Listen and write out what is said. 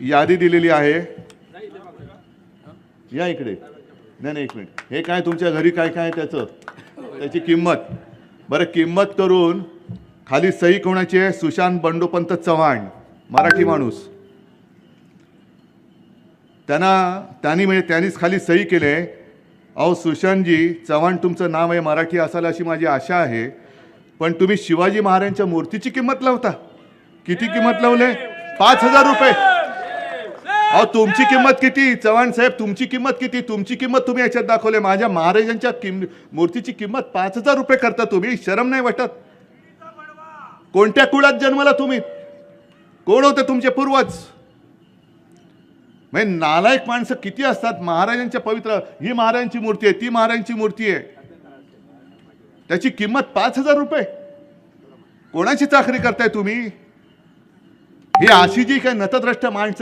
यादी दिलेली आहे. या इकडे. नाही एक मिनिट. हे काय तुमच्या घरी काय काय त्याचं त्याची किंमत बरं किंमत करून खाली सही कोणाची आहे? सुशांत बंडोपंत चव्हाण, मराठी माणूस. त्यांनीच खाली सही केले. अहो सुशांतजी चव्हाण तुमचं नाव आहे, मराठी असाल अशी माझी आशा आहे, पण तुम्ही शिवाजी महाराजांच्या मूर्तीची किंमत लावता. किती किंमत लावले? 5,000 रुपये. अहो तुमची किंमत किती? चव्हाण साहेब तुमची किंमत किती? तुमची किंमत तुम्ही याच्यात दाखवले. माझ्या महाराजांच्या मूर्तीची किंमत 5,000 रुपये करता तुम्ही. शरम नाही वाटत? कोणत्या कुळात जन्मला तुम्ही? कोण होते तुमचे पूर्वज? म्हणजे नालायक माणसं किती असतात. महाराजांच्या पवित्र ही महाराजांची मूर्ती आहे, ती महाराजांची मूर्ती आहे, त्याची किंमत 5,000 रुपये. कोणाची चाकरी करताय तुम्ही? ही अशी जी काही नतद्रष्ट माणसं